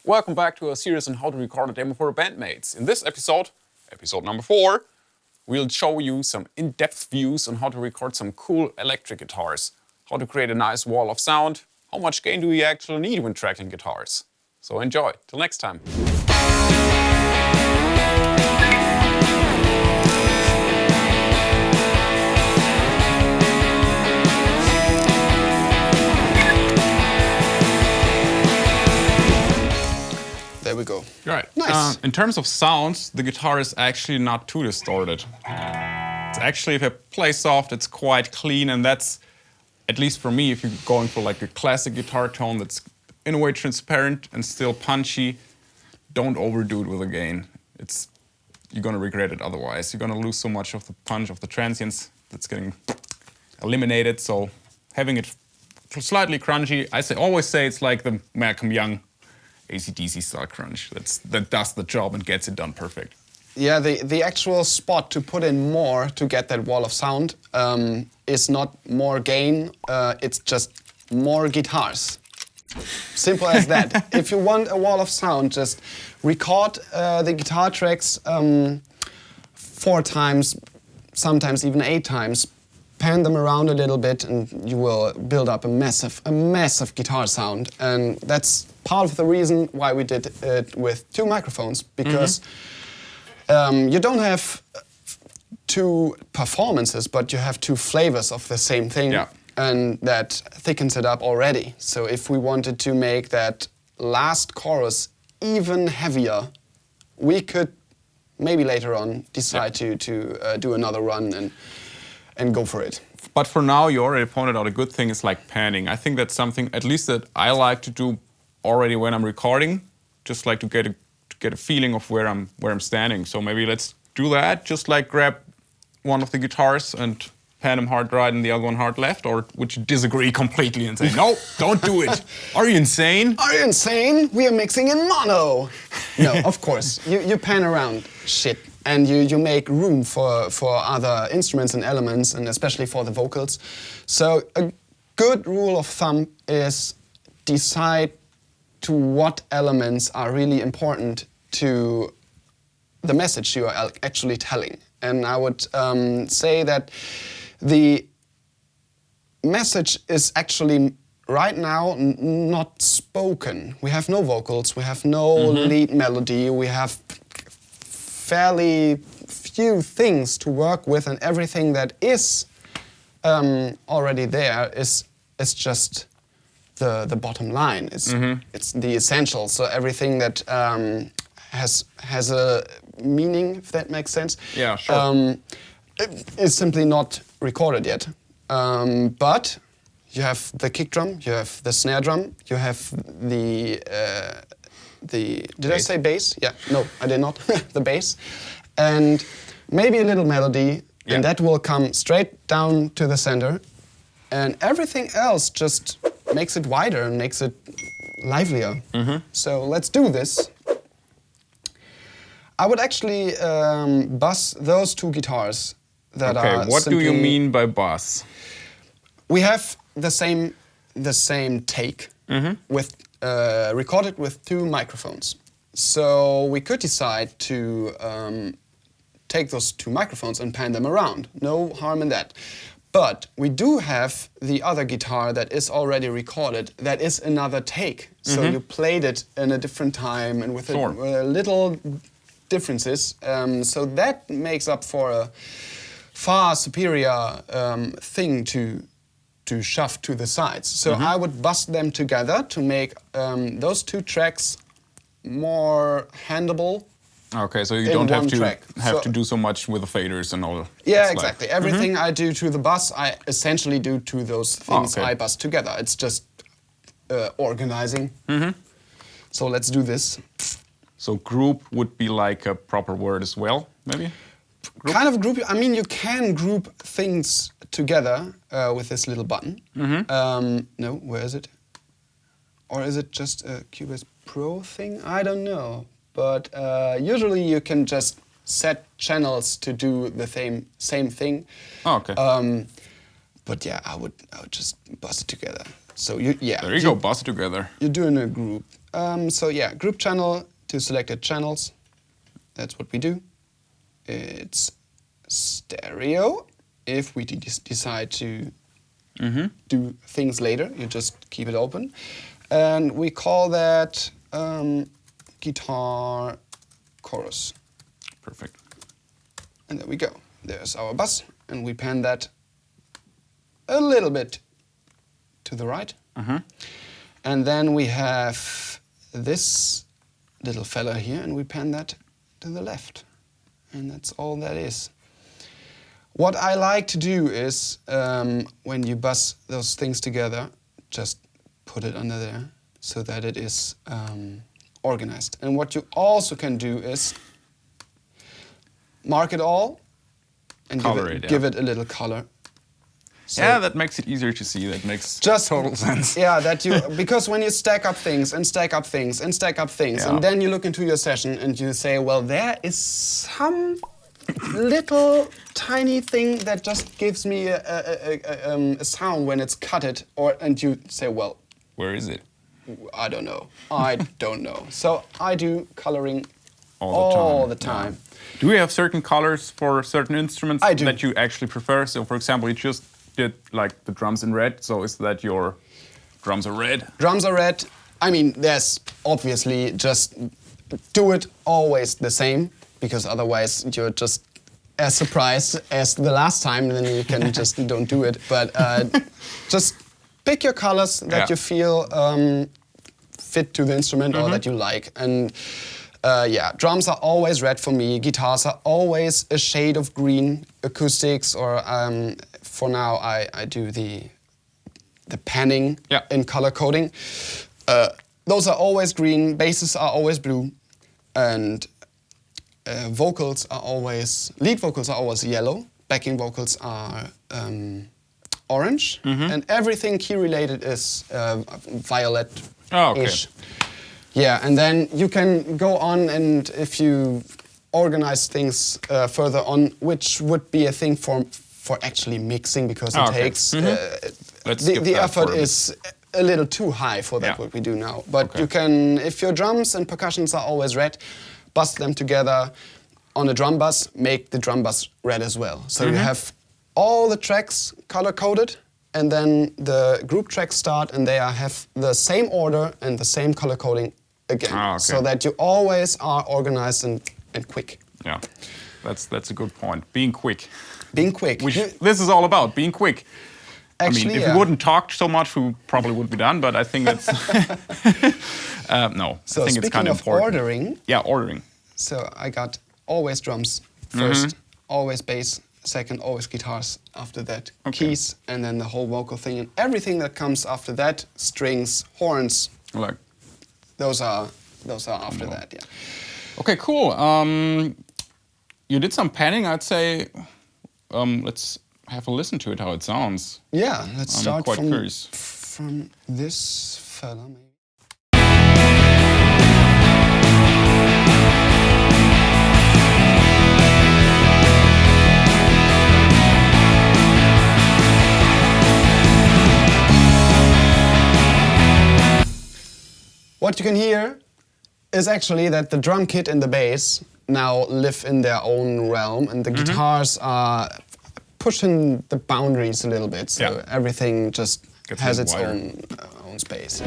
Welcome back to our series on how to record a demo for bandmates. In this episode, episode number 4, we'll show you some in-depth views on how to record some cool electric guitars, how to create a nice wall of sound, how much gain do you actually need when tracking guitars. So enjoy. Till next time. There we go. Right. Nice. In terms of sounds, the guitar is actually not too distorted. It's actually, if I play soft, it's quite clean, and that's, at least for me, if you're going for like a classic guitar tone that's in a way transparent and still punchy, don't overdo it with the gain. You're gonna regret it otherwise. You're gonna lose so much of the punch of the transients that's getting eliminated. So having it slightly crunchy, always say it's like the Malcolm Young AC/DC style crunch. That does the job and gets it done perfect. Yeah, the actual spot to put in more to get that wall of sound is not more gain, it's just more guitars. Simple as that. If you want a wall of sound, just record the guitar tracks 4 times, sometimes even 8 times, pan them around a little bit, and you will build up a massive guitar sound. And that's part of the reason why we did it with 2 microphones, because you don't have 2 performances, but you have 2 flavors of the same thing. Yeah. And that thickens it up already. So if we wanted to make that last chorus even heavier, we could maybe later on decide to do another run and go for it. But for now, you already pointed out a good thing is like panning. I think that's something, at least that I like to do already when I'm recording, just like to get a feeling of where I'm standing. So maybe let's do that. Just like grab one of the guitars and pan them hard right and the other one hard left, or would you disagree completely and say, no, don't do it? Are you insane? Are you insane? We are mixing in mono. No, of course. You pan around shit and you make room for other instruments and elements, and especially for the vocals. So a good rule of thumb is decide to what elements are really important to the message you are actually telling. And I would say that the message is actually right now not spoken. We have no vocals, we have no lead melody, we have fairly few things to work with, and everything that is already there is just the bottom line. It's the essential. So everything that has a meaning, if that makes sense. Yeah, sure. Is simply not recorded yet. But you have the kick drum, you have the snare drum, you have the did bass. I say bass? Yeah, no, I did not. The bass. And maybe a little melody, and that will come straight down to the center. And everything else just makes it wider and makes it livelier. So let's do this. I would actually bus those 2 guitars that are Okay, what do you mean by bus? We have the same take with recorded with 2 microphones. So we could decide to take those 2 microphones and pan them around. No harm in that. But we do have the other guitar that is already recorded, that is another take. So you played it in a different time and with a little differences. So that makes up for a far superior thing to shove to the sides. So I would bust them together to make those 2 tracks more handleable. Okay, so you don't have to do so much with the faders and all. Yeah, exactly. Everything I do to the bus, I essentially do to those things I bus together. It's just organizing. So let's do this. So group would be like a proper word as well, maybe? Group? Kind of group. I mean, you can group things together with this little button. No, where is it? Or is it just a Cubase Pro thing? I don't know. But usually you can just set channels to do the same thing. Oh, okay. But yeah, I would just bust it together. So there you go, bust it together. You're doing a group, So yeah, group channel to selected channels. That's what we do. It's stereo. If we decide to do things later, you just keep it open. And we call that guitar chorus. Perfect. And there we go. There's our bus, and we pan that a little bit to the right. And then we have this little fella here, and we pan that to the left. And that's all that is. What I like to do is, when you bus those things together, just put it under there so that it is organized. And what you also can do is mark it all and give it a little color. So yeah, that makes it easier to see. That makes just total sense. Yeah, because when you stack up things and stack up things and stack up things, and then you look into your session and you say, well, there is some little tiny thing that just gives me a sound when it's cutted, and you say, well, where is it? I don't know. I don't know. So I do coloring all the time. Yeah. Do you have certain colors for certain instruments I do. that you actually prefer? So, for example, you just did like the drums in red. So is that your drums are red? Drums are red. I mean, there's obviously just do it always the same, because otherwise you're just as surprised as the last time, and then you can just don't do it. But just pick your colors that you feel fit to the instrument or that you like. And yeah, drums are always red for me. Guitars are always a shade of green. Acoustics, or for now I do the panning in color coding. Those are always green. Basses are always blue, and lead vocals are always yellow. Backing vocals are orange, and everything key related is violet-ish. Oh, okay. Yeah, and then you can go on, and if you organize things further on, which would be a thing for actually mixing, because it takes the effort is a little too high for that what we do now. But you can, if your drums and percussions are always red, bus them together on a drum bus, make the drum bus red as well. So you have all the tracks color coded, and then the group tracks start, and they have the same order and the same color coding again, so that you always are organized and quick. Yeah, that's a good point. Being quick. Being quick. Which this is all about, being quick. Actually, I mean, if we wouldn't talk so much, we probably would be done, but I think it's... no, so I think it's kind of important. Ordering. Yeah, ordering. So I got always drums first, always bass second, always guitars after that, keys, and then the whole vocal thing, and everything that comes after that, strings, horns, like those are after that, yeah. Okay, cool. You did some panning, I'd say. Let's have a listen to it, how it sounds. Yeah, let's start quite curious. from this fella, maybe. What you can hear is actually that the drum kit and the bass now live in their own realm, and the guitars are pushing the boundaries a little bit, so everything just has its own space.